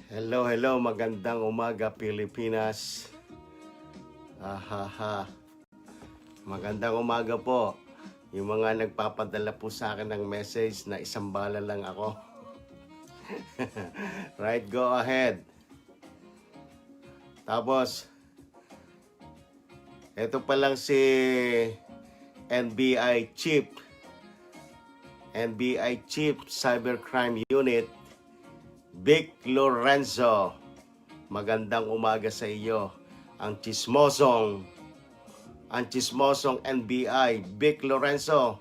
Hello, hello, magandang umaga Pilipinas. Ahaha. Magandang umaga po. Yung mga nagpapadala po sa akin ng message na isang bala lang ako. Right, go ahead. Tapos, ito pa lang si NBI Chief Cybercrime Unit, Vic Lorenzo. Magandang umaga sa iyo. Ang chismosong NBI, Vic Lorenzo.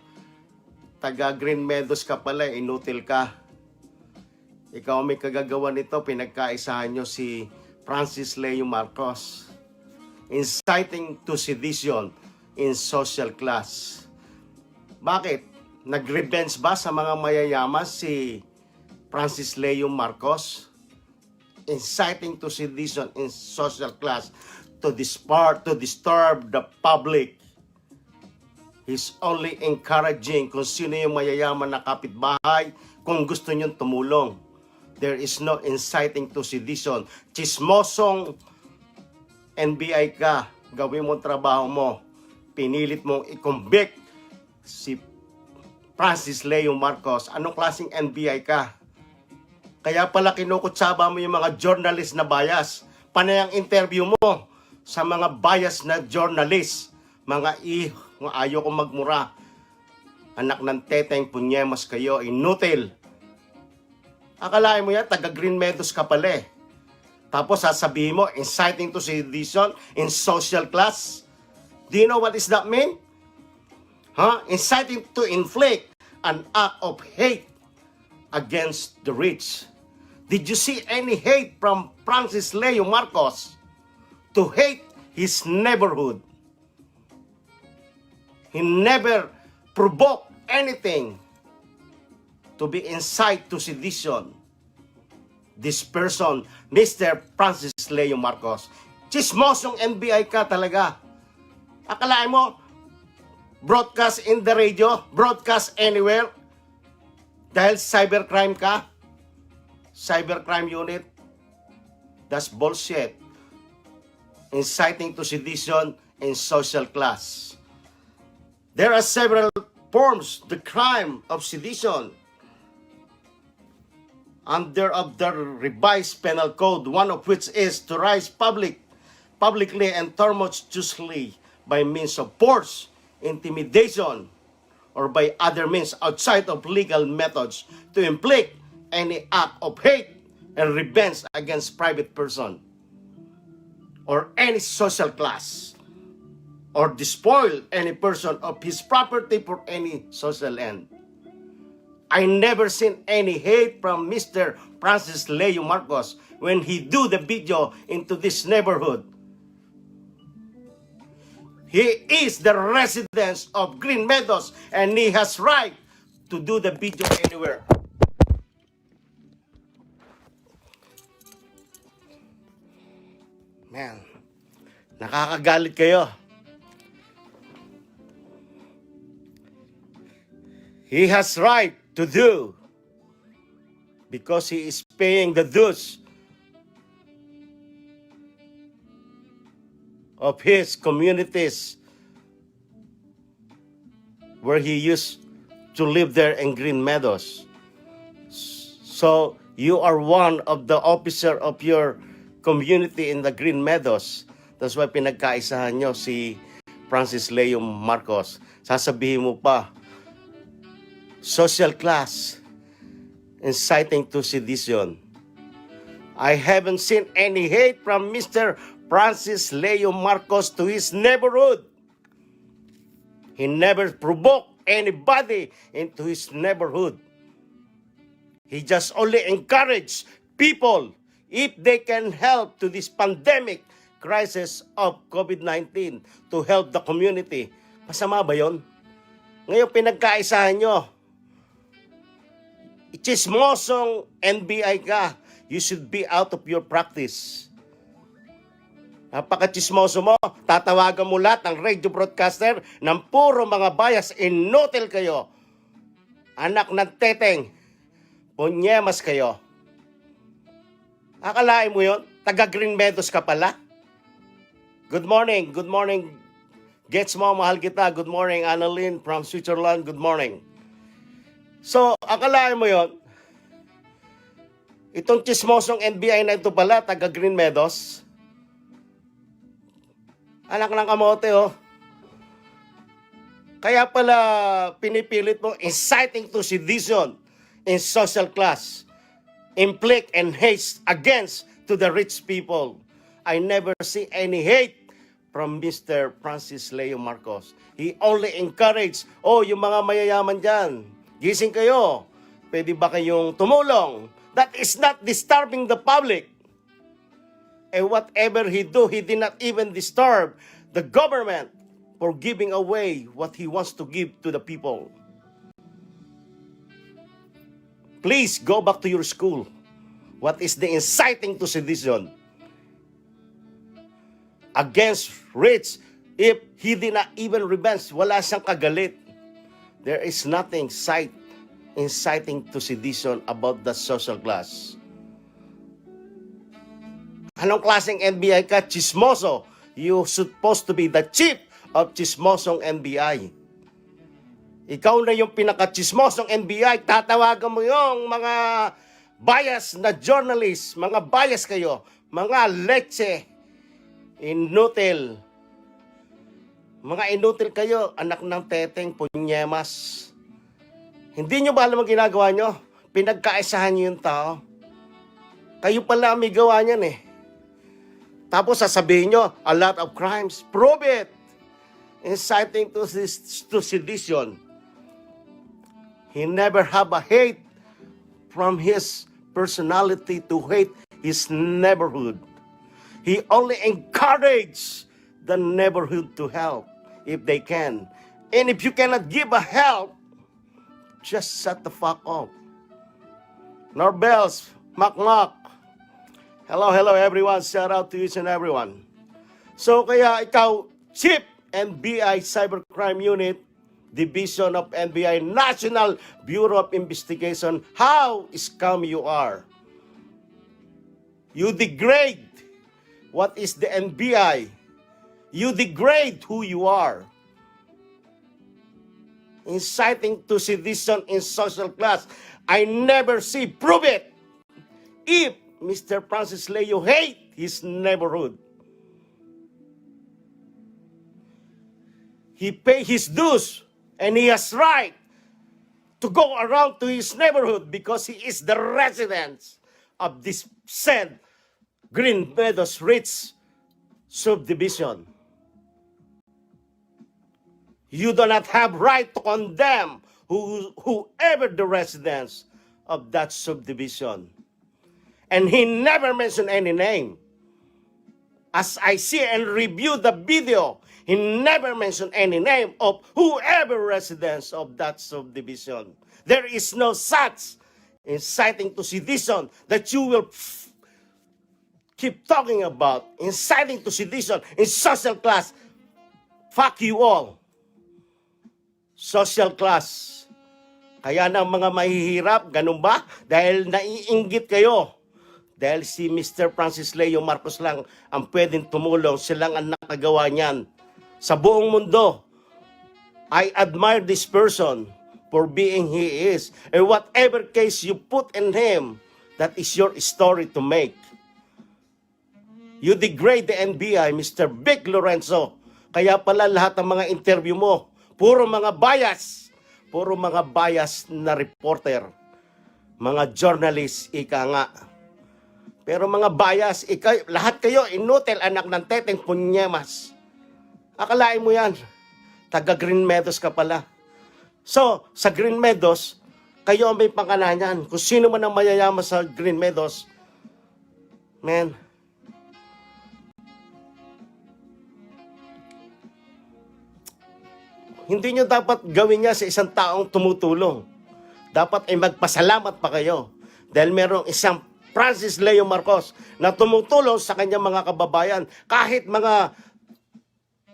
Taga Green Meadows ka pala, inutil ka. Ikaw may kagagawa nito, pinagkaisahan nyo si Francis Leo Marcos. Inciting to sedition in social class. Bakit? Nag-revenge ba sa mga mayayaman si Francis Leo Marcos? Inciting to sedition in social class to disturb the public. He's only encouraging kung sino yung mayayaman na kapitbahay kung gusto niyong tumulong. There is no inciting to sedition. Chismosong NBI ka, gawin mo trabaho mo. Pinilit mong i-convict si Francis Leo Marcos. Anong klaseng NBI ka? Kaya pala kinukutsaba mo yung mga journalist na bias. Panay ang interview mo sa mga bias na journalist. Mga ayaw ko magmura. Anak ng teteng, punyemas kayo, inutil. Akalain mo yan, taga Green Meadows ka pala eh. Tapos sasabihin mo, inciting to sedition in social class. Do you know what does that mean? Inciting to inflict an act of hate against the rich. Did you see any hate from Francis Leo Marcos to hate his neighborhood? He never provoked anything to be incite to sedition. This person, Mr. Francis Leo Marcos, chismosong NBI ka talaga. Akalain mo, broadcast in the radio, broadcast anywhere, dahil cybercrime ka, cybercrime unit, that's bullshit. Inciting to sedition in social class. There are several forms the crime of sedition under of the revised penal code, one of which is to rise publicly and tumultuously by means of force, intimidation, or by other means outside of legal methods to inflict any act of hate and revenge against private person or any social class, or despoil any person of his property for any social end. I never seen any hate from Mr. Francis Leo Marcos when he do the video into this neighborhood. He is the resident of Green Meadows and he has right to do the video anywhere. Man, nakakagalit kayo. He has right to do because he is paying the dues of his communities where he used to live there in Green Meadows. So you are one of the officer of your community in the Green Meadows. That's why pinagkaisahan nyo si Francis Leo Marcos. Sasabihin mo pa, social class, inciting to sedition. I haven't seen any hate from Mr. Francis Leo Marcos to his neighborhood. He never provoked anybody into his neighborhood. He just only encouraged people if they can help to this pandemic crisis of COVID-19 to help the community. Masama ba yun? Ngayon pinagkaisahan nyo. Chismosong NBI ka. You should be out of your practice. Napaka-chismoso mo. Tatawagan mo lahat ng radio broadcaster ng puro mga bias. Inutil kayo. Anak ng teteng. Punyemas kayo. Akalain mo yon? Taga Green Meadows ka pala? Good morning, good morning. Gets mo, mahal kita. Good morning, Annalyn from Switzerland. Good morning. So, akalain mo yon? Itong chismosong NBI na ito pala, taga Green Meadows. Anak ng kamote, oh. Kaya pala pinipilit mo inciting to sedition in social class, inflict and hate against to the rich people. I never see any hate from Mr. Francis Leo Marcos. He only encouraged, yung mga mayayaman dyan, gising kayo, pwede ba kayong tumulong? That is not disturbing the public. And whatever he do, he did not even disturb the government for giving away what he wants to give to the people. Please go back to your school. What is the inciting to sedition against rich if he did not even revenge? Wala siyang kagalit. There is nothing inciting to sedition about the social class. Anong klaseng NBI ka? Chismoso. You supposed to be the chief of chismosong NBI. Ikaw na yung pinaka-chismosong NBI. Tatawagan mo yung mga bias na journalist. Mga bias kayo. Mga leche. Inutil. Mga inutil kayo. Anak ng teteng, punyemas. Hindi nyo ba alam ang ginagawa nyo? Pinagkaisahan nyo yung tao. Kayo pala may gawa niyan eh. Tapos sasabihin nyo, a lot of crimes. Prove it. Inciting to sedition. He never have a hate from his personality to hate his neighborhood. He only encourage the neighborhood to help if they can. And if you cannot give a help, just shut the fuck up. Norbels, Makmak. Hello everyone. Shout out to each and everyone. So kaya ikaw, Chief NBI Cybercrime Unit, Division of NBI National Bureau of Investigation, how scum you are. You degrade what is the NBI. You degrade who you are. Inciting to sedition in social class. I never see. Prove it. If Mr. Francis Leo hate his neighborhood, he pay his dues and he has right to go around to his neighborhood because he is the resident of this said Green Meadows Rich subdivision. You do not have right to condemn whoever the residents of that subdivision. And he never mentioned any name. As I see and review the video, he never mentioned any name of whoever residents of that subdivision. There is no such inciting to sedition that you will keep talking about. Inciting to sedition in social class. Fuck you all. Social class. Kaya na mga mahihirap, ganun ba? Dahil naiinggit kayo. Dahil si Mr. Francis Leo Marcos lang ang pwedeng tumulong. Silang ang nakagawa niyan. Sa buong mundo, I admire this person for being he is. And whatever case you put in him, that is your story to make. You degrade the NBI, Mr. Vic Lorenzo. Kaya pala lahat ng mga interview mo, puro mga bias. Puro mga bias na reporter. Mga journalist, ika nga. Pero mga bias, lahat kayo, inutil, anak ng teteng, punyemas. Akalain mo yan, taga Green Meadows ka pala. So, sa Green Meadows, kayo ang may pangalanan. Kung sino man ang mayayaman sa Green Meadows, man, hindi nyo dapat gawin niya sa isang taong tumutulong. Dapat ay magpasalamat pa kayo. Dahil merong isang Francis Leo Marcos na tumutulong sa kanyang mga kababayan. Kahit mga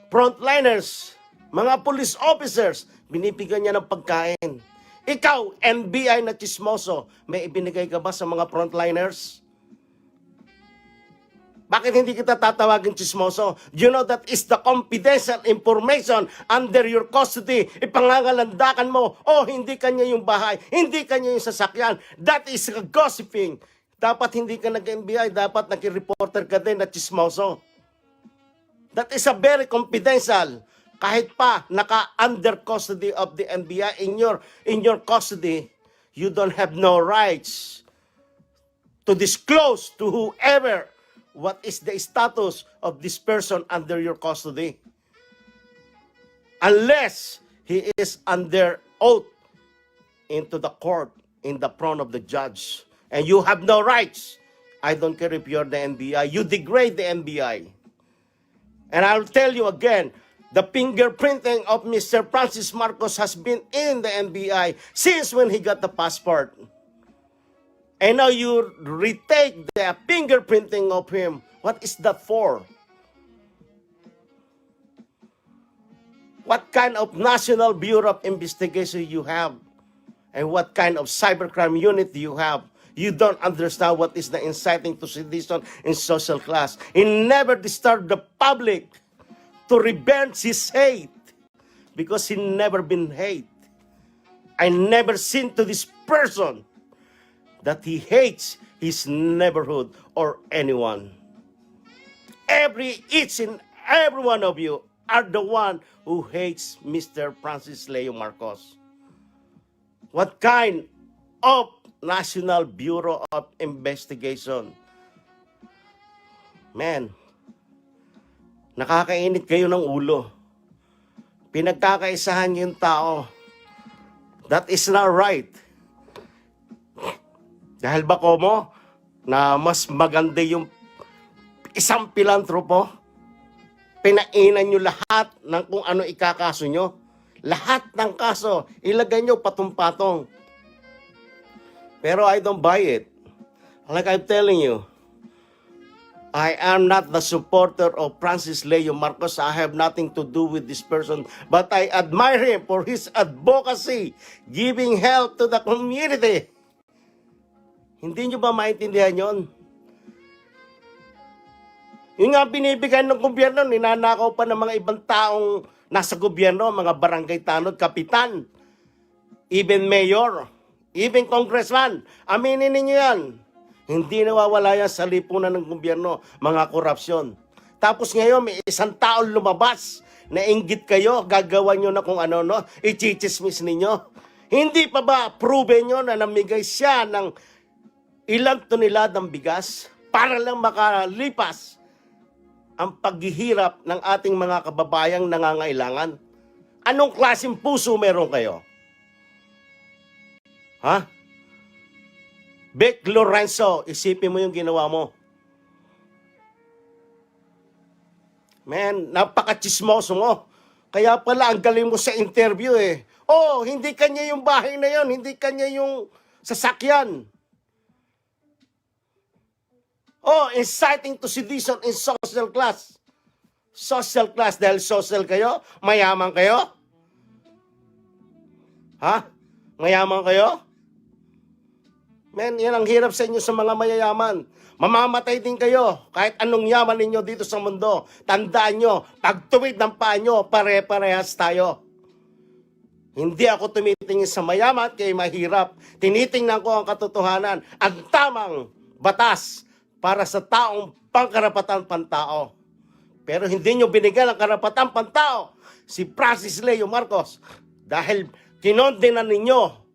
frontliners, mga police officers, binibigyan niya ng pagkain. Ikaw, NBI na chismoso, may ibinigay ka ba sa mga frontliners? Bakit hindi kita tatawagin chismoso? You know that is the confidential information under your custody. Ipangangalandakan mo, oh, hindi kanya yung bahay, hindi kanya yung sasakyan. That is gossiping. Dapat hindi ka nag-NBI, dapat nag-reporter ka din na chismoso. That is a very confidential. Kahit pa naka-under custody of the NBI in your custody, you don't have no rights to disclose to whoever what is the status of this person under your custody. Unless he is under oath into the court in the front of the judge. And you have no rights. I don't care if you're the NBI. You degrade the NBI. And I'll tell you again, the fingerprinting of Mr. Francis Marcos has been in the NBI since when he got the passport. And now you retake the fingerprinting of him. What is that for? What kind of National Bureau of Investigation you have? And what kind of cybercrime unit you have? You don't understand what is the inciting to sedition in social class. He never disturbed the public to revenge his hate because he never been hate. I never seen to this person that he hates his neighborhood or anyone. Each and every one of you are the one who hates Mr. Francis Leo Marcos. What kind of National Bureau of Investigation? Man, nakakainit kayo ng ulo. Pinagkakaisahan niyo yung tao. That is not right. Dahil ba ko mo na mas maganda yung isang pilantropo, pinainan nyo lahat ng kung ano ikakaso nyo. Lahat ng kaso, ilagay nyo patong-patong. Pero I don't buy it. Like I'm telling you, I am not the supporter of Francis Leo Marcos. I have nothing to do with this person. But I admire him for his advocacy, giving help to the community. Hindi nyo ba maintindihan yon? Yung nga binibigyan ng gobyerno, ninanakaw pa ng mga ibang taong nasa gobyerno, mga barangay tanod, kapitan, even mayor, even congressman. Aminin ninyo yan. Hindi nawawala yan sa lipunan ng gobyerno, mga korupsyon. Tapos ngayon, may isang taong lumabas, nainggit kayo, gagawa nyo na kung ano, no? I-chichismis ninyo. Hindi pa ba proven nyo na namigay siya ng ilang toneladang bigas para lang makalipas ang paghihirap ng ating mga kababayang nangangailangan? Anong klaseng puso meron kayo? Ha? Vic Lorenzo, isipin mo yung ginawa mo. Man, napaka-chismoso mo. Kaya pala, ang galing mo sa interview eh. Oh, hindi kanya yung bahay na yon, hindi kanya yung sasakyan. Oh, inciting to sedition in social class. Social class, dahil social kayo? Mayaman kayo? Ha? Mayaman kayo? Men, yan ang hirap sa inyo sa mga mayayaman. Mamamatay din kayo kahit anong yaman ninyo dito sa mundo. Tandaan nyo, pagtuwid ng paa nyo, pare-parehas tayo. Hindi ako tumitingin sa mayaman kay mahirap. Tinitingnan ko ang katotohanan, ang tamang batas para sa taong pangkarapatan pantao. Pero hindi nyo binigyan ang karapatan pantao si Francis Leo Marcos dahil kinondenan ninyo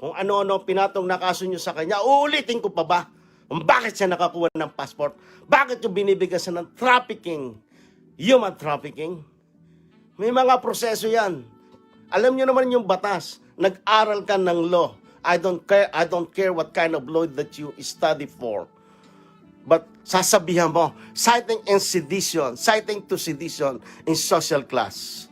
kung ano-ano pinatong na kaso nyo sa kanya. Uulitin ko pa ba? Bakit siya nakakuha ng passport? Bakit nyo binibigyan siya ng trafficking? Human trafficking? May mga proseso yan. Alam nyo naman yung batas. Nag-aral ka ng law. I don't care what kind of law that you study for. But sasabihan mo, citing to sedition in social class.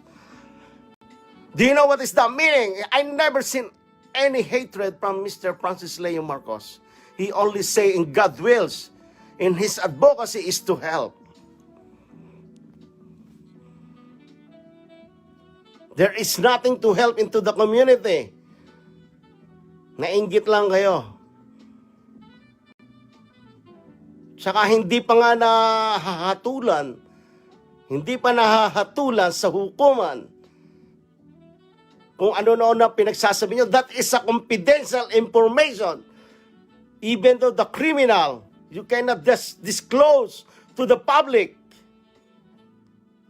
Do you know what is the meaning? I never seen any hatred from Mr. Francis Leo Marcos. He only say in God wills, in his advocacy is to help. There is nothing to help into the community. Nainggit lang kayo. Saka hindi pa nga hindi pa nahahatulan sa hukuman kung ano na pinagsasabi nyo. That is a confidential information. Even though the criminal, you cannot disclose to the public.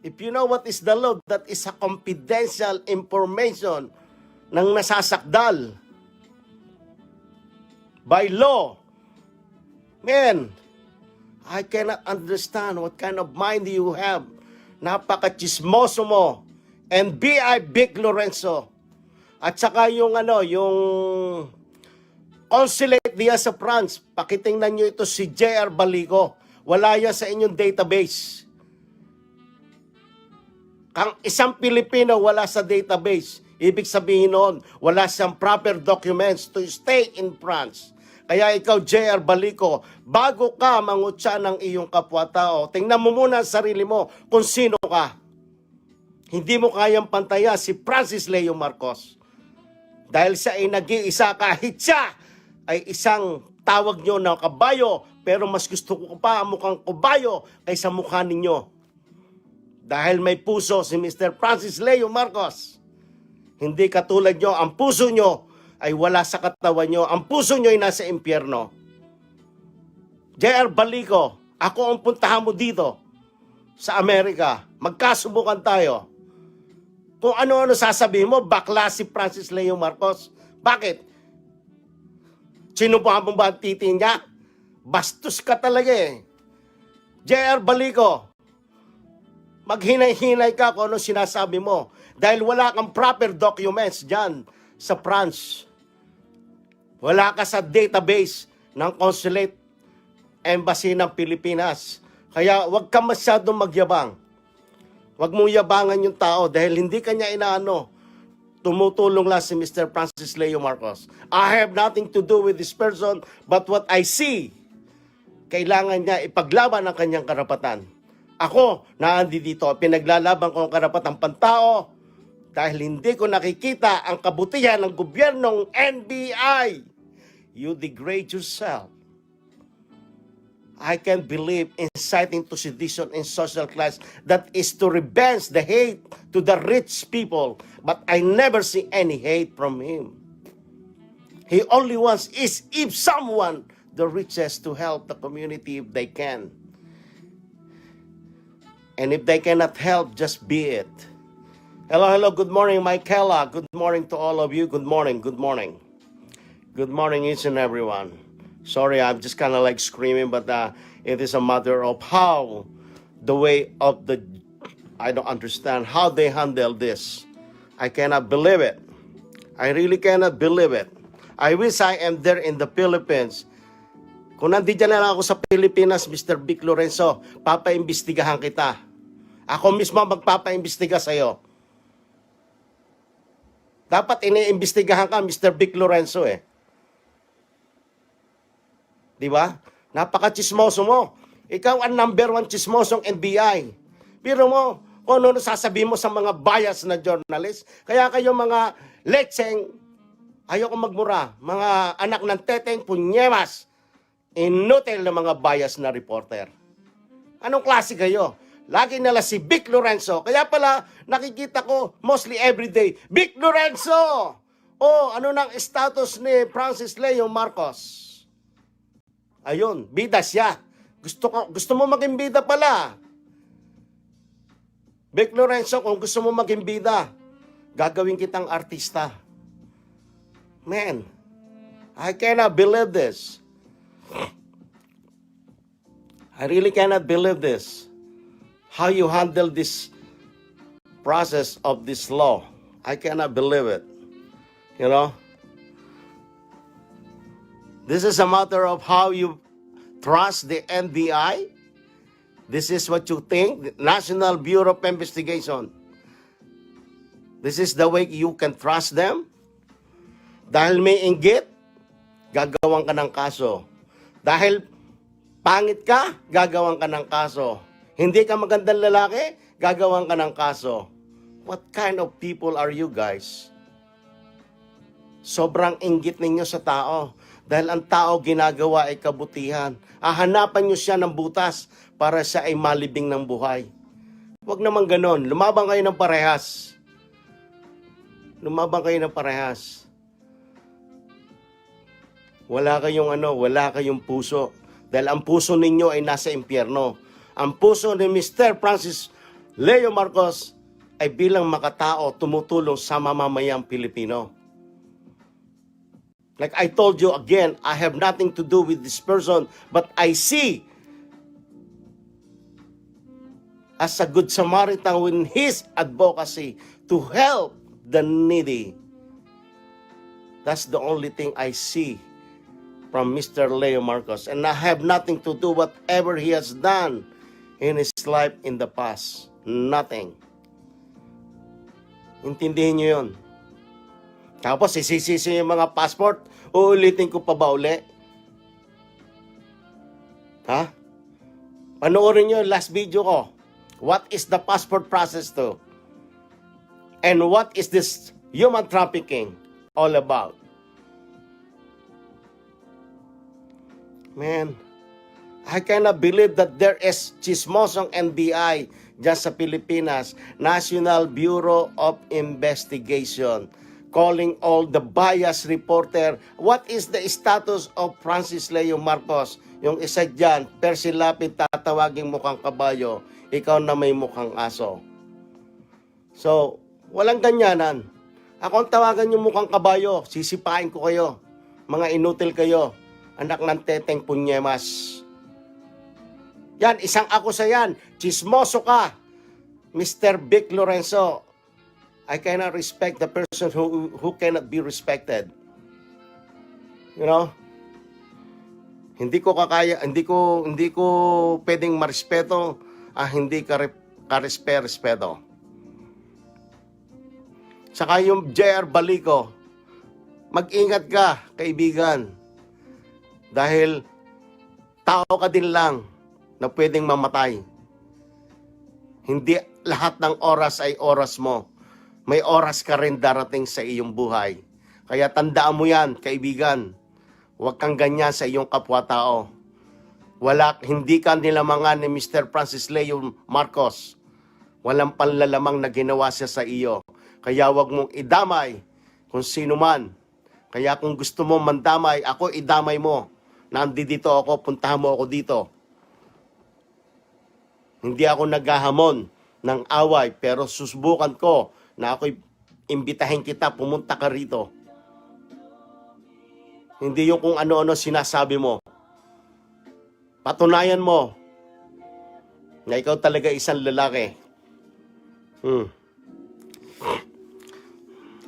If you know what is the law, that is a confidential information ng nasasakdal by law. Man, I cannot understand what kind of mind you have. Napaka-chismoso mo. And B.I. Vic Lorenzo. At saka yung consulate diya sa France. Pakitingnan nyo ito si J.R. Balico. Wala yan sa inyong database. Kang isang Pilipino wala sa database. Ibig sabihin noon, wala siyang proper documents to stay in France. Kaya ikaw, J.R. Balico, bago ka mangutya ng iyong kapwa-tao, tingnan mo muna ang sarili mo kung sino ka. Hindi mo kayang pantaya si Francis Leo Marcos. Dahil siya ay nag-iisa, kahit siya ay isang tawag nyo na kabayo, pero mas gusto ko pa ang mukhang kabayo kaysa mukha ninyo. Dahil may puso si Mr. Francis Leo Marcos. Hindi katulad nyo, ang puso nyo ay wala sa katawan nyo. Ang puso nyo ay nasa impyerno. J.R. Balico, ako ang puntahan mo dito sa Amerika. Magkasubukan tayo. Kung ano-ano sasabihin mo, bakla si Francis Leo Marcos. Bakit? Sinubuhan mo ba ang titi niya? Bastos ka talaga eh. J.R. Balico, maghinay-hinay ka kung ano sinasabi mo. Dahil wala kang proper documents dyan sa France. Wala ka sa database ng Consulate Embassy ng Pilipinas. Kaya huwag ka masyadong magyabang. Huwag mong yabangan yung tao dahil hindi kanya inaano. Tumutulong lang si Mr. Francis Leo Marcos. I have nothing to do with this person but what I see. Kailangan niya ipaglaban ang kanyang karapatan. Ako, naandi dito, pinaglalaban ko ang karapatang pantao dahil hindi ko nakikita ang kabutihan ng gobyernong NBI. You degrade yourself. I can't believe inciting to sedition in social class that is to revenge the hate to the rich people. But I never see any hate from him. He only wants is if someone, the richest, to help the community if they can. And if they cannot help, just be it. Hello, good morning, Michaela. Good morning to all of you. Good morning. Good morning, each and everyone. Sorry, I'm just kind of like screaming, but it is a matter of how the way of the, I don't understand how they handle this. I cannot believe it. I really cannot believe it. I wish I am there in the Philippines. Kung nandito na lang ako sa Pilipinas, Mr. Vic Lorenzo, papaimbestigahan kita. Ako mismo magpapaimbestiga sa'yo. Dapat iniimbestigahan ka, Mr. Vic Lorenzo eh. Di ba? Napaka-chismoso mo. Ikaw ang number 1 chismosong NBI. Pero mo, kung ano sasabihin mo sa mga bias na journalist, kaya kayo mga lecheng, ayoko magmura, mga anak ng teteng, punyemas, inutil na mga bias na reporter. Anong klase kayo? Lagi nila si Vic Lorenzo. Kaya pala, nakikita ko mostly everyday, Vic Lorenzo! Oh, ano nang status ni Francis Leo Marcos? Ayun, bida siya. Gusto mo maging bida pala. Vic Lorenzo, kung gusto mo maging bida, gagawin kitang artista. Man, I cannot believe this. I really cannot believe this. How you handle this process of this law. I cannot believe it. You know? This is a matter of how you trust the NBI. This is what you think, the National Bureau of Investigation. This is the way you can trust them. Dahil may inggit, gagawan ka ng kaso. Dahil pangit ka, gagawan ka ng kaso. Hindi ka magandang lalaki, gagawan ka ng kaso. What kind of people are you guys? Sobrang inggit ninyo sa tao. Dahil ang tao ginagawa ay kabutihan. Hahanapan nyo siya ng butas para siya ay malibing ng buhay. Huwag naman ganon. Lumabang kayo ng parehas. Lumabang kayo ng parehas. Wala kayong puso. Dahil ang puso ninyo ay nasa impyerno. Ang puso ni Mr. Francis Leo Marcos ay bilang makatao tumutulong sa mamamayang Pilipino. Like I told you again, I have nothing to do with this person, but I see as a good Samaritan with his advocacy to help the needy. That's the only thing I see from Mr. Leo Marcos. And I have nothing to do whatever he has done in his life in the past. Nothing. Intindihin nyo yun. Tapos isisisi yung mga passport, uulitin ko pa ba uli? Ha? Panoorin nyo yung last video ko. What is the passport process to? And what is this human trafficking all about? Man, I cannot believe that there is chismosong NBI dyan sa Pilipinas, National Bureau of Investigation, calling all the bias reporter. What is the status of Francis Leo Marcos? Yung isa dyan, Percy Lapid, tatawagin mukhang kabayo, ikaw na may mukhang aso. So, walang ganyanan. Ako ang tawagan yung mukhang kabayo, sisipain ko kayo. Mga inutil kayo, anak ng teteng punyemas. Yan, isang ako sa yan. Chismoso ka, Mr. Vic Lorenzo. I cannot respect the person who cannot be respected. You know? Hindi ko pwedeng marespeto hindi ka-respeto. Saka yung J.R. Balico, mag-ingat ka, kaibigan. Dahil tao ka din lang na pwedeng mamatay. Hindi lahat ng oras ay oras mo. May oras ka rin darating sa iyong buhay. Kaya tandaan mo yan, kaibigan. Huwag kang ganyan sa iyong kapwa-tao. Hindi ka nilamangan ni Mr. Francis Leo Marcos. Walang panlalamang na ginawa siya sa iyo. Kaya huwag mong idamay kung sino man. Kaya kung gusto mo mandamay, ako idamay mo. Nandito ako, puntahan mo ako dito. Hindi ako naghahamon ng away, pero susubukan ko na ako'y imbitahin kita, pumunta ka rito. Hindi yung kung ano-ano sinasabi mo. Patunayan mo na ikaw talaga isang lalaki.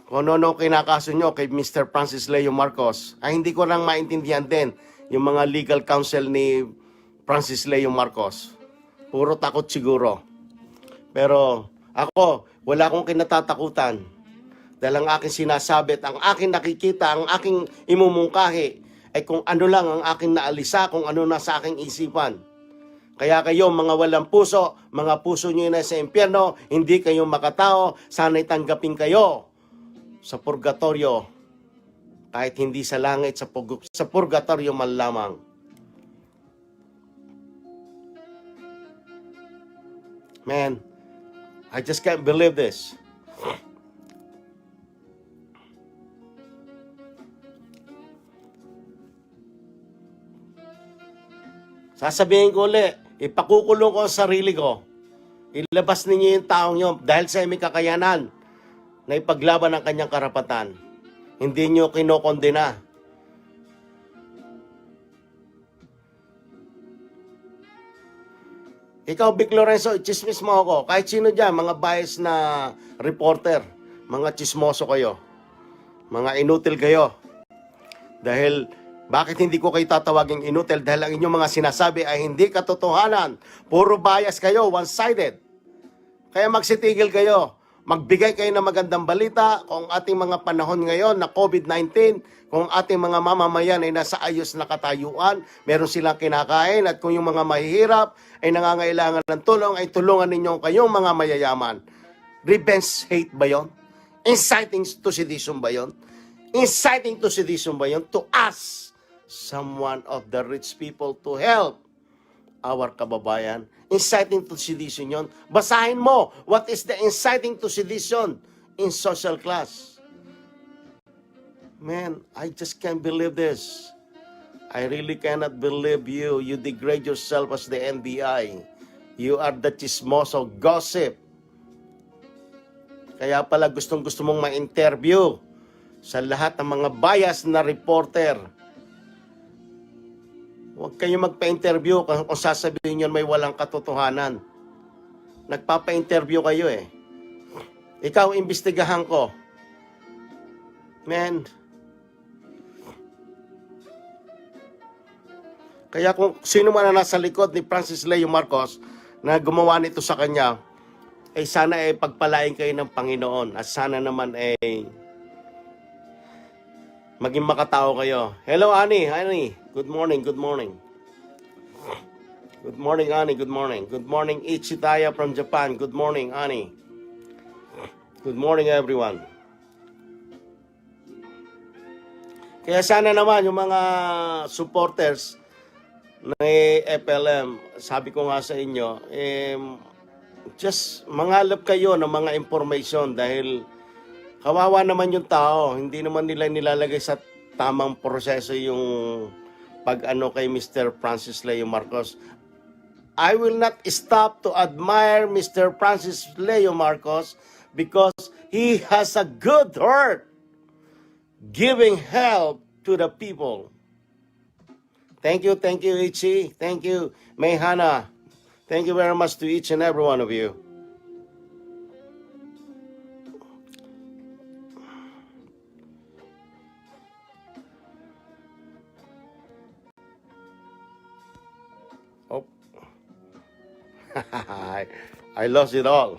Kung ano-ano kinakaso nyo kay Mr. Francis Leo Marcos, ay hindi ko lang maintindihan din yung mga legal counsel ni Francis Leo Marcos. Puro takot siguro. Pero ako, wala akong kinatatakutan. Dahil ang aking sinasabi at ang aking nakikita, ang aking imumungkahi, ay kung ano lang ang aking naalisa, kung ano na sa aking isipan. Kaya kayo, mga walang puso, mga puso nyo na sa impyerno, hindi kayo makatao, sana'y tanggapin kayo sa purgatorio. Kahit hindi sa langit, sa purgatorio man lamang. Man, I just can't believe this. Sasabihin ko ulit, ipakukulong ko ang sarili ko. Ilabas ninyo yung taong nyo dahil sa may kakayanan na ipaglaban ang kanyang karapatan. Hindi nyo kinokondena. Ikaw, Vic Lorenzo, chismis mo ako. Kahit sino dyan, mga bias na reporter, mga chismoso kayo. Mga inutil kayo. Dahil, bakit hindi ko kayo tatawaging inutil? Dahil ang inyong mga sinasabi ay hindi katotohanan. Puro bias kayo, one-sided. Kaya magsitigil kayo. Magbigay kayo ng magandang balita kung ating mga panahon ngayon na COVID-19, kung ating mga mamamayan ay nasa ayos na katayuan, meron silang kinakain, at kung yung mga mahihirap ay nangangailangan ng tulong, ay tulungan ninyo kayong mga mayayaman. Revenge hate ba yun? Inciting to sedition ba yun? Inciting to sedition ba yun? To us, someone of the rich people to help our kababayan. Inciting to sedition yun. Basahin mo, what is the inciting to sedition in social class? Man, I just can't believe this. I really cannot believe you. You degrade yourself as the NBI. You are the chismoso gossip. Kaya pala gustong-gusto mong ma-interview sa lahat ng mga bias na reporter. Huwag kayo magpa-interview kung sasabihin nyo may walang katotohanan. Nagpapa-interview kayo eh. Ikaw, imbestigahan ko. Man. Kaya kung sino man na nasa likod ni Francis Leo Marcos na gumawa nito sa kanya, eh sana eh pagpalain kayo ng Panginoon at sana naman eh maging makatao kayo. Hello, Annie. Annie. Good morning. Good morning. Good morning, Annie. Good morning. Good morning, Ichitaya from Japan. Good morning, Annie. Good morning, everyone. Kaya sana naman yung mga supporters ng FLM, sabi ko nga sa inyo, just mangalap kayo ng mga information dahil kawawa naman yung tao. Hindi naman nila nilalagay sa tamang proseso yung pag-ano kay Mr. Francis Leo Marcos. I will not stop to admire Mr. Francis Leo Marcos because he has a good heart giving help to the people. Thank you, Ichi. Thank you, Mayhana. Thank you very much to each and every one of you. Oh. I lost it all.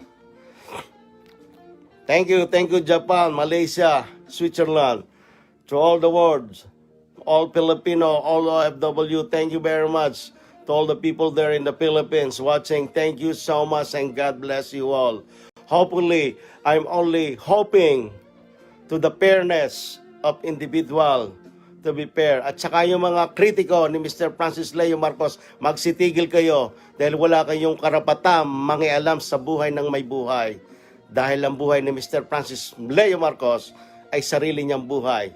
Thank you, Japan, Malaysia, Switzerland, to all the world, all Filipino, all OFW, thank you very much. To all the people there in the Philippines watching, thank you so much and God bless you all. Hopefully, I'm only hoping to the fairness of individual to be fair. At saka yung mga kritiko ni Mr. Francis Leo Marcos, magsitigil kayo dahil wala kayong karapatang mangialam sa buhay ng may buhay. Dahil ang buhay ni Mr. Francis Leo Marcos ay sarili niyang buhay.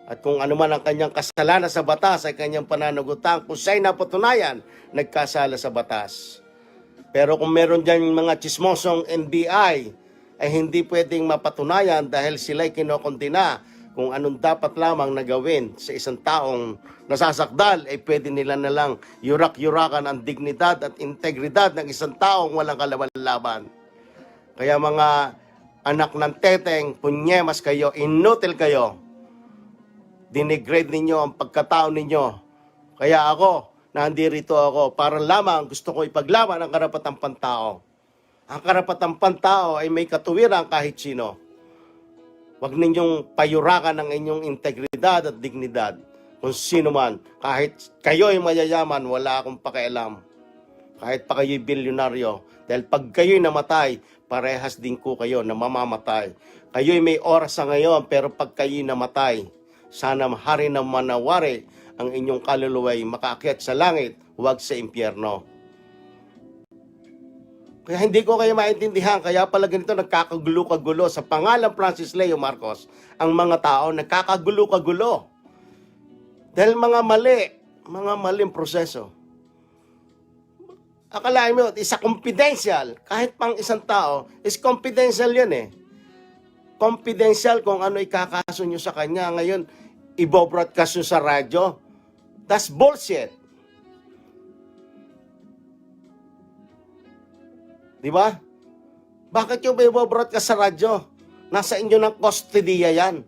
At kung ano man ang kanyang kasalanan sa batas ay kanyang pananagutan kung siya'y napatunayan, nagkasala sa batas. Pero kung meron dyan mga chismosong NBI, ay hindi pwedeng mapatunayan dahil sila'y kinokondina kung anong dapat lamang na gawin sa isang taong nasasakdal, ay pwede nila na lang yurak-yurakan ang dignidad at integridad ng isang taong walang kalaban-laban. Kaya mga anak ng teteng, punyemas kayo, inutil kayo, dinigrade ninyo ang pagkatao ninyo. Kaya ako, nandirito ako para lamang gusto ko ipaglaban ang karapatang pantao. Ang karapatang pantao ay may katuwiran kahit sino. Huwag ninyong payurakan ang inyong integridad at dignidad. Kung sino man, kahit kayo'y mayayaman, wala akong pakialam. Kahit pa kayo'y bilyonaryo. Dahil pag kayo'y namatay, parehas din ko kayo na mamamatay. Kayo'y may oras sa ngayon, pero pag kayo'y namatay, sana hari na manawari ang inyong kaluluway makaakyat sa langit, huwag sa impyerno. Kaya hindi ko kayo maintindihan, kaya pala ganito nagkakagulo-kagulo sa pangalan Francis Leo Marcos. Ang mga tao nagkakagulo-kagulo. Dahil mga maling proseso. Akalain mo, isa confidential, kahit pang isang tao, is confidential yan eh. Confidential kung ano ikakaso nyo sa kanya. Ngayon, i-broadcast nyo sa radyo. That's bullshit. Di ba? Bakit nyo ba i-broadcast sa radyo? Nasa inyo ng kustodiya yan.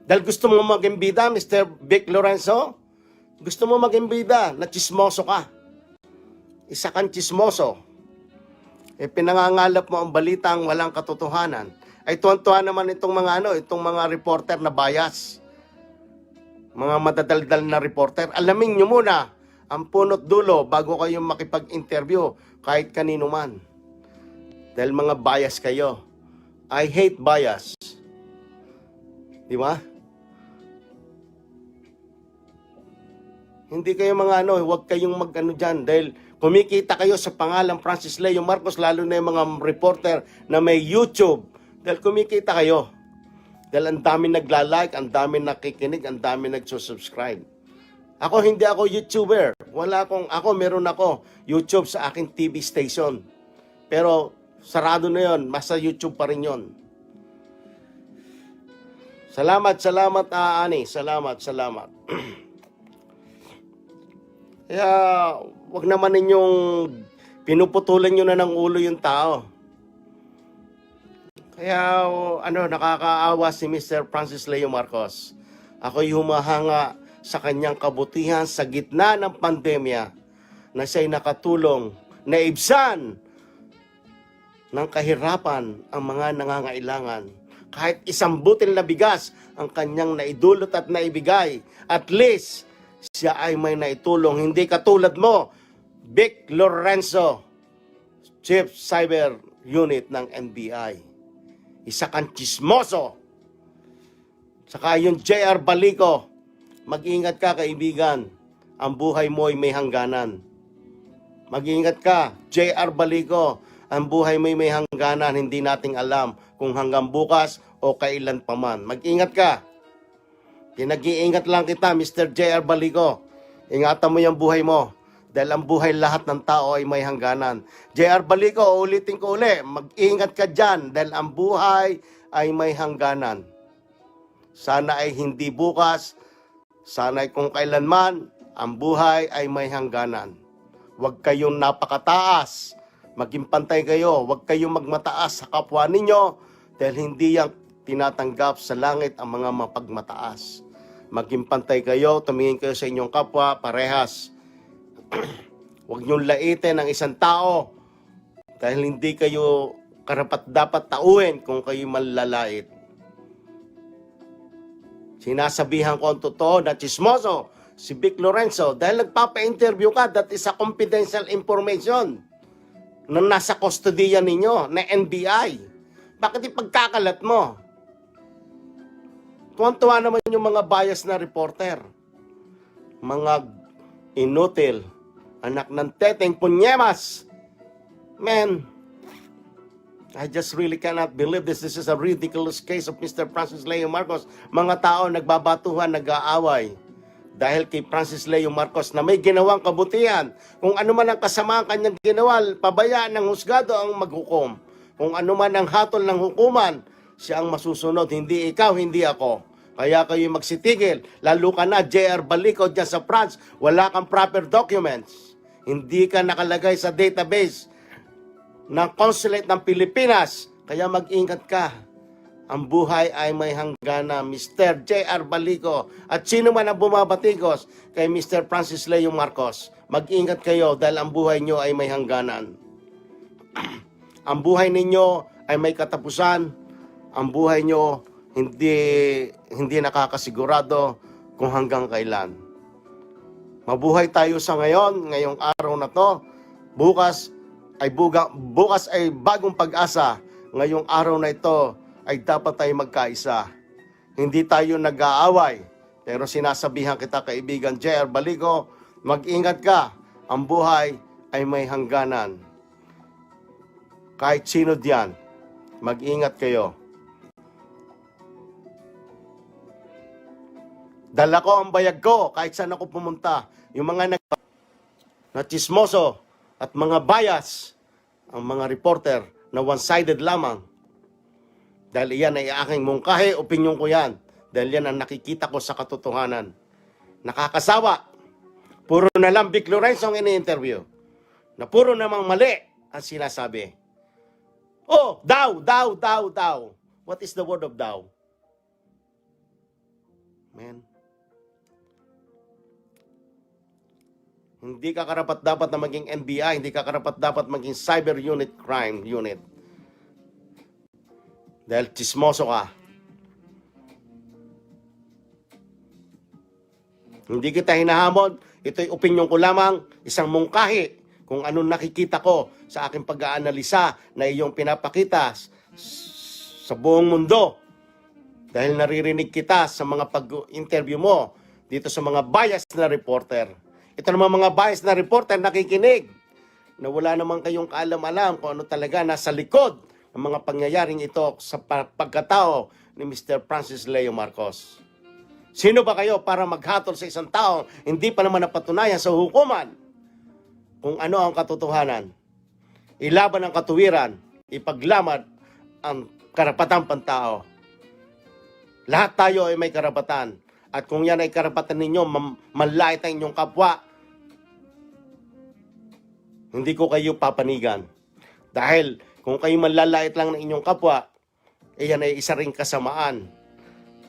Dahil gusto mo maging bida, Mr. Vic Lorenzo? Gusto mo maging bida, na chismoso ka. Isa kang chismoso. Pinangangalap mo ang balitang walang katotohanan. Ay tuwan-tuwa naman itong mga reporter na bias. Mga madadaldal na reporter. Alamin nyo muna ang punot dulo bago kayo makipag-interview kahit kanino man. Dahil mga bias kayo. I hate bias. Di ba? Hindi kayo mga huwag kayong mag-ano dyan dahil kumikita kayo sa pangalan Francis Leo Marcos, lalo na yung mga reporter na may YouTube. Dahil kumikita kayo. Dahil ang dami nagla-like, ang dami nakikinig, ang dami nagsusubscribe. Ako, hindi ako YouTuber. Meron ako YouTube sa aking TV station. Pero sarado na yon, masa YouTube pa rin yon. Salamat, Ani. Salamat. Kaya, wag naman ninyong pinuputulan nyo na ng ulo yung tao. Kaya, nakakaawa si Mr. Francis Leo Marcos. Ako'y humahanga sa kanyang kabutihan sa gitna ng pandemya na siya'y nakatulong na ibsan ng kahirapan ang mga nangangailangan. Kahit isang butil na bigas ang kanyang naidulot at naibigay, at least, siya ay may naitulong. Hindi katulad mo, Vic Lorenzo, Chief Cyber Unit ng NBI. Isa kang chismoso. Saka yung JR Balico, mag-ingat ka kaibigan. Ang buhay mo ay may hangganan. Mag-ingat ka, JR Balico. Ang buhay mo ay may hangganan. Hindi nating alam kung hanggang bukas o kailan pa man. Mag-ingat ka. Pinag-iingat lang kita, Mr. JR Balico. Ingatan mo yung buhay mo. Dahil ang buhay lahat ng tao ay may hangganan. JR Balico, ulitin ko uli, mag-ingat ka dyan. Dahil ang buhay ay may hangganan. Sana ay hindi bukas. Sana ay kung kailanman, ang buhay ay may hangganan. Huwag kayong napakataas. Maging pantay kayo. Huwag kayong magmataas sa kapwa ninyo. Dahil hindi yan tinatanggap sa langit ang mga mapagmataas. Maging pantay kayo, tumingin kayo sa inyong kapwa, parehas. Huwag niyong laitin ang isang tao dahil hindi kayo karapat-dapat tauhin kung kayo malalait. Sinasabihan ko ang totoo na chismoso, si Vic Lorenzo, dahil nagpapa-interview ka, that is a confidential information na nasa kustodiya ninyo, na NBI. Bakit ipagkakalat mo? Tuwan-tuwa naman yung mga bias na reporter. Mga inutil, anak ng teteng punyemas. Man, I just really cannot believe this. This is a ridiculous case of Mr. Francis Leo Marcos. Mga tao nagbabatuhan, nag-aaway. Dahil kay Francis Leo Marcos na may ginawang kabutihan. Kung ano man ang kasama kanyang ginawa, pabayaan ng husgado ang maghukom. Kung ano man ang hatol ng hukuman, siya ang masusunod. Hindi ikaw, hindi ako. Kaya kayo magsitigil. Lalo ka na, JR Balico dyan sa France. Wala kang proper documents. Hindi ka nakalagay sa database ng Consulate ng Pilipinas. Kaya mag-ingat ka. Ang buhay ay may hangganan, Mr. JR Balico. At sino man ang bumabatikos kay Mr. Francis Leo Marcos, mag-ingat kayo dahil ang buhay nyo ay may hangganan. Ang buhay ninyo ay may katapusan. Ang buhay nyo hindi nakakasigurado kung hanggang kailan. Mabuhay tayo sa ngayong araw na to. Bukas ay bagong pag-asa. Ngayong araw na ito ay dapat tayo magkaisa. Hindi tayo nag-aaway. Pero sinasabihan kita, kaibigan JR Balico, mag-ingat ka. Ang buhay ay may hangganan. Kahit sino diyan, mag-ingat kayo. Dala ko ang bayag ko kahit saan ako pumunta. Yung mga na chismoso at mga bias, ang mga reporter na one-sided lamang. Dahil iyan ay aking mungkahi, opinyon ko yan. Dahil yan ang nakikita ko sa katotohanan. Nakakasawa. Puro na lang Vic Lorenzo ang ini-interview. Na puro namang mali ang sinasabi. Oh, daw. What is the word of daw? Man. Hindi ka karapat-dapat na maging NBI, hindi ka karapat-dapat maging Cyber Unit Crime Unit. Dahil chismoso ka. Hindi kita hinahamon, ito'y opinyon ko lamang, isang mungkahi kung anong nakikita ko sa aking pag-aanalisa na iyong pinapakita sa buong mundo. Dahil naririnig kita sa mga pag-interview mo, dito sa mga bias na reporter. Ito naman mga bias na reporter nakikinig na wala naman kayong kaalam-alam kung ano talaga nasa likod ng mga pangyayaring ito sa pagkatao ni Mr. Francis Leo Marcos. Sino ba kayo para maghatol sa isang tao hindi pa naman napatunayan sa hukuman kung ano ang katotohanan? Ilaban ang katuwiran, ipaglamad ang karapatang pantao. Lahat tayo ay may karapatan. At kung yan ay karapatan ninyo, manlait ang inyong kapwa, hindi ko kayo papanigan. Dahil kung kayo manlalait lang ng inyong kapwa, yan ay isa ring kasamaan.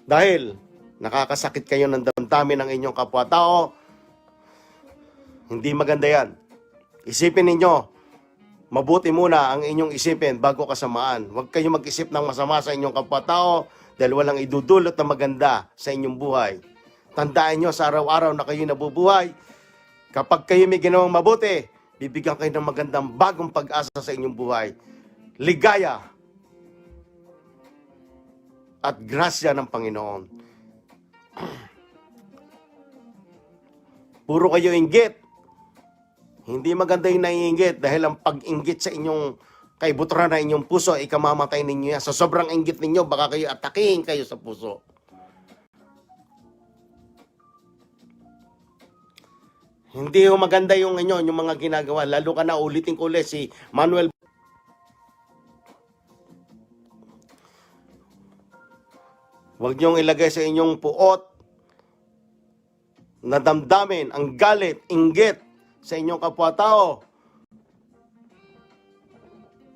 Dahil nakakasakit kayo ng damdamin ng inyong kapwa-tao, hindi maganda yan. Isipin ninyo, mabuti muna ang inyong isipin bago kasamaan. Huwag kayo mag-isip ng masama sa inyong kapwa-tao dahil walang idudulot na maganda sa inyong buhay. Tandaan nyo sa araw-araw na kayo nabubuhay, kapag kayo may ginawang mabuti, bibigyan kayo ng magandang bagong pag-asa sa inyong buhay. Ligaya at grasya ng Panginoon. Puro kayo inggit. Hindi maganda yung naiinggit dahil ang pag-inggit sa inyong kaibuturan na inyong puso, ikamamatay ninyo yan. Sa sobrang inggit ninyo, baka kayo atakihin kayo sa puso. Hindi ho maganda yung mga ginagawa. Lalo ka na, ulitin ko ulit, si Manuel. Huwag niyong ilagay sa inyong puot na damdamin ang galit, inggit sa inyong kapwa-tao.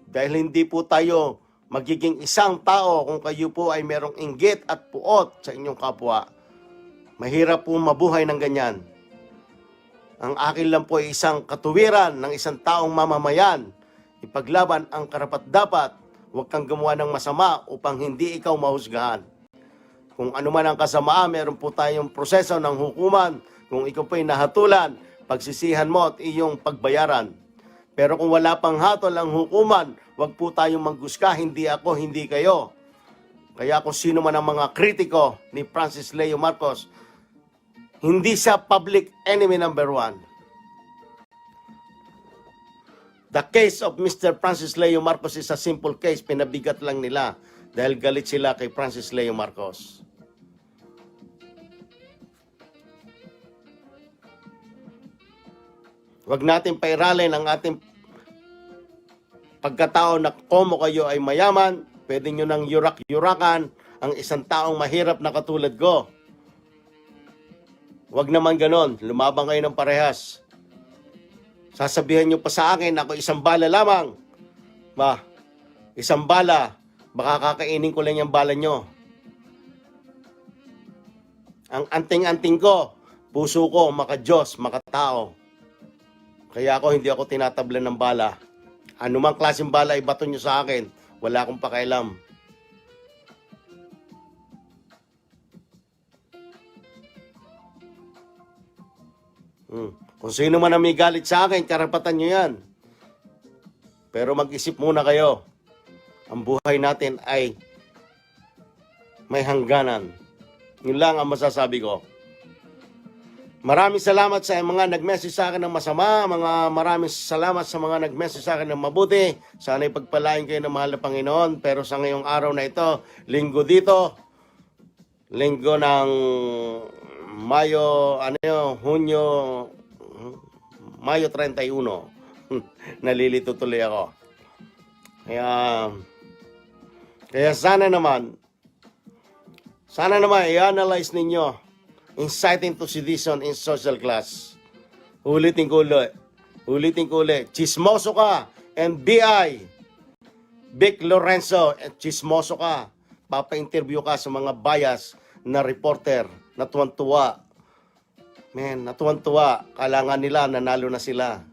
Dahil hindi po tayo magiging isang tao kung kayo po ay merong inggit at puot sa inyong kapwa. Mahirap po mabuhay ng ganyan. Ang akin lang po ay isang katuwiran ng isang taong mamamayan. Ipaglaban ang karapat-dapat. Huwag kang gumawa ng masama upang hindi ikaw mahusgahan. Kung ano man ang kasamaan, meron po tayong proseso ng hukuman. Kung ikaw po'y nahatulan, pagsisihan mo at iyong pagbayaran. Pero kung wala pang hatol ang hukuman, huwag po tayong maghusga, hindi ako, hindi kayo. Kaya kung sino man ang mga kritiko ni Francis Leo Marcos, hindi siya public enemy number 1. The case of Mr. Francis Leo Marcos is a simple case, pinabigat lang nila dahil galit sila kay Francis Leo Marcos. Huwag natin pairalin ang ating pagkatao na komo kayo ay mayaman, pwede nyo nang yurak-yurakan ang isang taong mahirap na katulad ko. Huwag naman ganon, lumabang kayo ng parehas. Sasabihan nyo pa sa akin, ako isang bala lamang. Isang bala, baka kakainin ko lang yung bala nyo. Ang anting-anting ko, puso ko, maka-Diyos, maka-tao. Kaya hindi ako tinatablan ng bala. Anumang klaseng bala ibato nyo sa akin, wala akong pakialam. Kung sino man ang may galit sa akin, karapatan nyo yan. Pero mag-isip muna kayo. Ang buhay natin ay may hangganan. Yun lang ang masasabi ko. Maraming salamat sa mga nag-message sa akin ng masama. Maraming salamat sa mga nag-message sa akin ng mabuti. Sana'y pagpalain kayo ng mahal na Panginoon. Pero sa ngayong araw na ito, linggo dito, linggo ng Mayo 31. Nalilito tuloy ako. Kaya sana naman i-analyze ninyo inciting to sedition in social class. Ulitin ko ulit. Chismoso ka, NBI. Vic Lorenzo, chismoso ka. Papa-interview ka sa mga bias na reporter. Natuwan-tuwa. Natuwan-tuwa. Kailangan nila, nanalo na sila.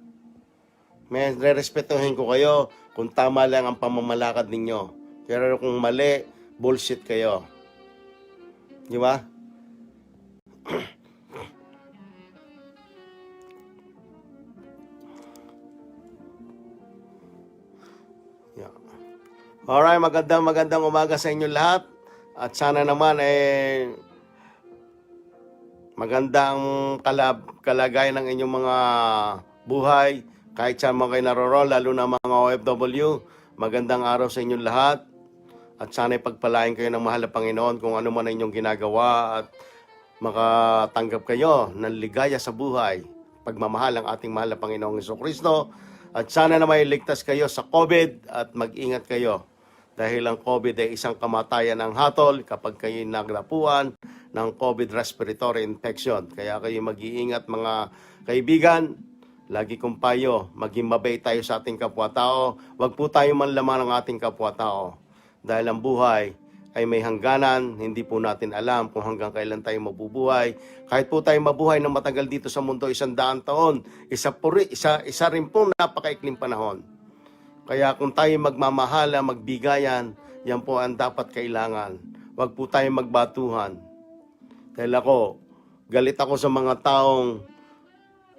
Re-respetuhin ko kayo kung tama lang ang pamamalakad ninyo. Pero kung mali, bullshit kayo. Di ba? Alright, magandang umaga sa inyo lahat. At sana naman Magandang kalagayan ng inyong mga buhay. Kahit saan mo kayo naroroon, lalo na mga OFW. Magandang araw sa inyong lahat. At sana'y pagpalain kayo ng mahal na Panginoon kung ano man ang inyong ginagawa at makatanggap kayo ng ligaya sa buhay. Pagmamahal ng ating mahal na Panginoong Jesucristo. At sana na may ligtas kayo sa COVID at mag-ingat kayo. Dahil ang COVID ay isang kamatayan ng hatol kapag kayo naglapuan ng COVID respiratory infection. Kaya kayo mag-iingat mga kaibigan. Lagi kong payo, maging mabait tayo sa ating kapwa-tao. Huwag po tayo manlaman ng ating kapwa-tao. Dahil ang buhay ay may hangganan, hindi po natin alam kung hanggang kailan tayo mabubuhay. Kahit po tayo mabuhay ng matagal dito sa mundo, 100 taon, isa rin pong napakaikling panahon. Kaya kung tayo magmamahala, magbigayan, yan po ang dapat kailangan. Huwag po tayo magbatuhan. Dahil galit ako sa mga taong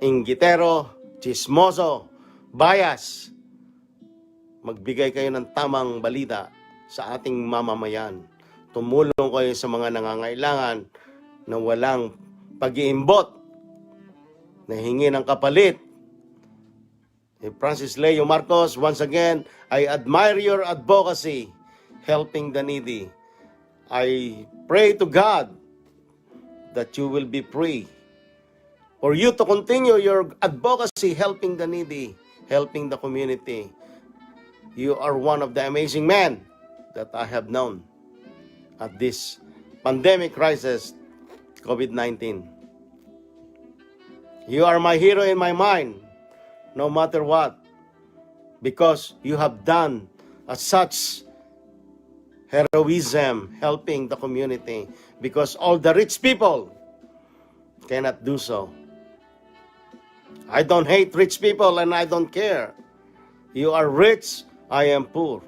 inggitero, chismoso, bias. Magbigay kayo ng tamang balita sa ating mamamayan. Tumulong kayo sa mga nangangailangan na walang pag-iimbot, na hingi ng kapalit. Francis Leo Marcos, once again, I admire your advocacy, helping the needy. I pray to God that you will be free. For you to continue your advocacy, helping the needy, helping the community. You are one of the amazing men that I have known at this pandemic crisis, COVID-19. You are my hero in my mind, no matter what, because you have done such heroism helping the community, because all the rich people cannot do so. I don't hate rich people and I don't care. You are rich, I am poor.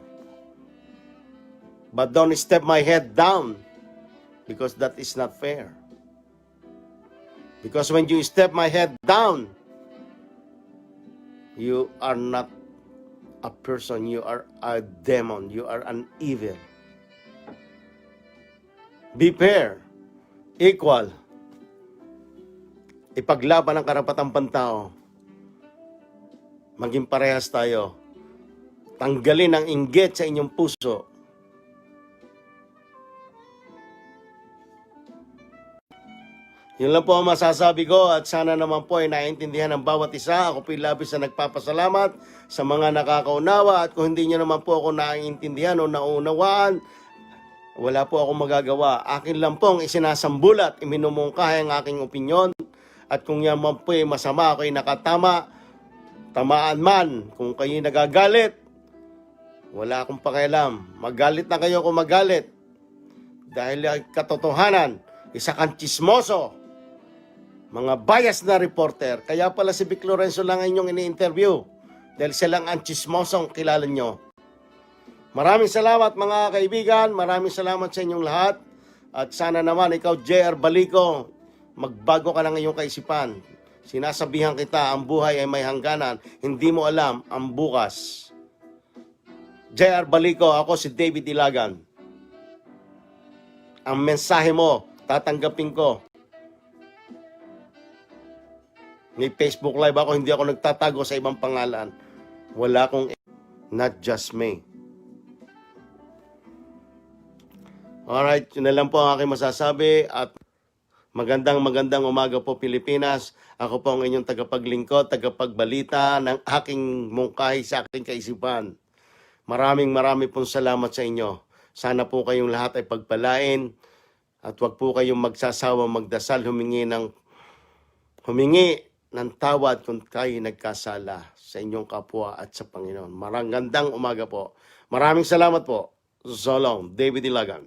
But don't step my head down, because that is not fair. Because when you step my head down, you are not a person, you are a demon, you are an evil. Be fair, equal. Ipaglaban ang karapatang pantao. Maging parehas tayo. Tanggalin ang inggit sa inyong puso. Yun lang po ang masasabi ko at sana naman po ay naiintindihan ng bawat isa. Ako po labis na nagpapasalamat sa mga nakakaunawa at kung hindi nyo naman po ako naiintindihan o naunawaan, wala po akong magagawa. Akin lang pong isinasambulat, iminumungkahi ang aking opinyon at kung yan man po ay masama, ako'y nakatama, tamaan man, kung kayo nagagalit, wala akong pakialam. Magalit na kayo kung magalit. Dahil katotohanan, isa kang chismoso. Mga bias na reporter. Kaya pala si Vic Lorenzo lang inyong ini-interview. Dahil silang ang chismosong kilala nyo. Maraming salamat mga kaibigan. Maraming salamat sa inyong lahat. At sana naman ikaw, J.R. Balico, magbago ka ng iyong kaisipan. Sinasabihan kita, ang buhay ay may hangganan. Hindi mo alam ang bukas. J.R. Balico, ako si David Ilagan. Ang mensahe mo, tatanggapin ko. May Facebook Live ako, hindi ako nagtatago sa ibang pangalan. Wala akong not just me. Alright, yun na lang po ang aking masasabi at magandang umaga po Pilipinas. Ako po ang inyong tagapaglingkod, tagapagbalita ng aking mungkahi sa aking kaisipan. Maraming pong salamat sa inyo. Sana po kayong lahat ay pagpalain at wag po kayong magsasawa magdasal, humingi ng tawad kung kayo nagkasala sa inyong kapwa at sa Panginoon. Magandang umaga po. Maraming salamat po. So long, David Ilagan.